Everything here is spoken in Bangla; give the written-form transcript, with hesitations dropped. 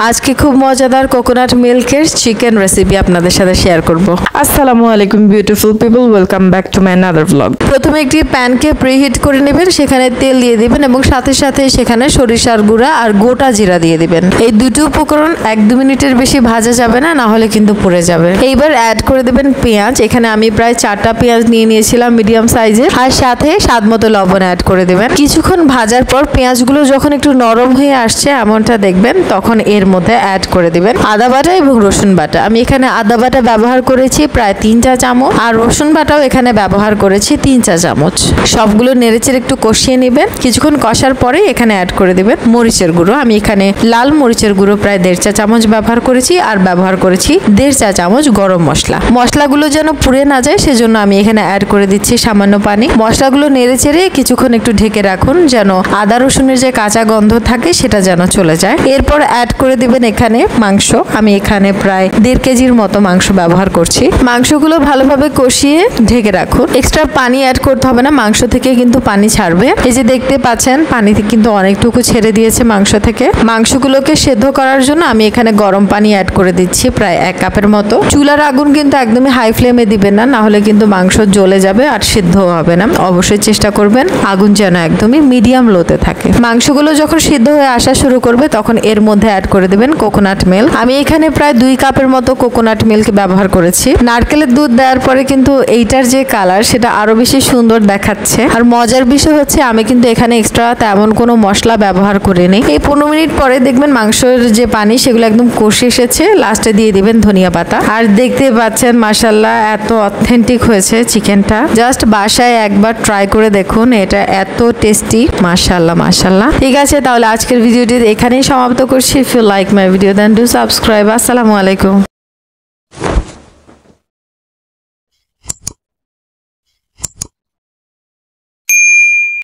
আজকে খুব মজাদার কোকোনাট মিল্কের চিকেন রেসিপি আপনাদের সাথে শেয়ার করব। আসসালামু আলাইকুম beautiful people, welcome back to my another blog. প্রথমে একটি প্যানকে প্রিহিট করে নেবেন, সেখানে তেল দিয়ে দিবেন এবং সাথে সাথে সেখানে সরিষার গুঁড়া আর গোটা জিরা দিয়ে দিবেন। এই দুটো উপকরণ 1-2 মিনিটের বেশি ভাজা যাবে না, হলে কিন্তু পুড়ে যাবে। এইবার অ্যাড করে দেবেন পেঁয়াজ। এখানে আমি প্রায় 4টা পেঁয়াজ নিয়ে নিয়েছিলাম মিডিয়াম সাইজের, আর সাথে স্বাদ মতো লবণ অ্যাড করে দেবেন। কিছুক্ষণ ভাজার পর পেঁয়াজগুলো যখন একটু নরম হয়ে আসছে এমনটা দেখবেন, তখন এর মধ্যে অ্যাড করে দিবেন আদা বাটা এবং রসুন বাটা। আমি এখানে আদা বাটা ব্যবহার করেছি প্রায় 3 চা চামচ, আর রসুন বাটাও এখানে ব্যবহার করেছি 3 চা চামচ। সবগুলো নেড়েচেড়ে একটু কষিয়ে নেবেন। কিছুক্ষণ কষার পরে এখানে অ্যাড করে দিবেন মরিচের গুঁড়ো। আমি এখানে লাল মরিচের গুঁড়ো প্রায় 1.5 চা চামচ ব্যবহার করেছি, আর ব্যবহার করেছি 1.5 চা চামচ গরম মশলা। মশলাগুলো যেন পুড়ে না যায় সেজন্য আমি এখানে অ্যাড করে দিচ্ছি সামান্য পানি। মশলাগুলো নেড়েচেড়ে কিছুক্ষণ একটু ঢেকে রাখুন, যেন আদা রসুনের যে কাঁচা গন্ধ থাকে সেটা যেন চলে যায়। এরপর অ্যাড করে দিবেন এখানে মাংস। আমি এখানে প্রায় 1.5 কেজির মতো মাংস ব্যবহার করছি। মাংসগুলো ভালোভাবে কষিয়ে ঢেকে রাখুন। এক্সট্রা পানি অ্যাড করতে হবে না, মাংস থেকে কিন্তু পানি ছাড়বে। এই যে দেখতে পাচ্ছেন পানিতে কিন্তু অনেকটুকু ছেড়ে দিয়েছে মাংস থেকে। মাংসগুলোকে সেদ্ধ করার জন্য আমি এখানে গরম পানি অ্যাড করে দিচ্ছি প্রায় 1 কাপের মতো। চুলার আগুন কিন্তু একদমই হাই ফ্লেমে দিবেন না, হলে কিন্তু মাংস জ্বলে যাবে আর সিদ্ধ হবে না। অবশ্যই চেষ্টা করবেন আগুন যেন একদমই মিডিয়াম লোতে থাকে। মাংসগুলো যখন সিদ্ধ হয়ে আসা শুরু করবে তখন এর মধ্যে অ্যাড করে দেবেন কোকোনাট মিল্ক। আমি এখানে প্রায় 2 কাপের মতো কোকোনাট মিল্ক ব্যবহার করেছি। নারকেলের দুধ দেওয়ার পরে কিন্তু এইটার যে কালার সেটা আরো বেশি সুন্দর দেখাচ্ছে। আর মজার বিষয় হচ্ছে আমি কিন্তু এখানে এক্সট্রা তেমন কোনো মশলা ব্যবহার করিনি। এই 15 মিনিট পরে দেখবেন মাংসের যে পানি সেগুলো একদম কষে এসেছে। লাস্টে দিয়ে দিবেন ধনিয়া পাতা। আর দেখতে পাচ্ছেন মাশাআল্লাহ এত অথেন্টিক হয়েছে চিকেনটা। জাস্ট বাসায় একবার ট্রাই করে দেখুন, এটা এত টেস্টি। মাশাআল্লাহ মাশাআল্লাহ। ঠিক আছে, তাহলে আজকের ভিডিওটি এখানেই সমাপ্ত করছি। If you like my video then do subscribe. আসসালামু আলাইকুম।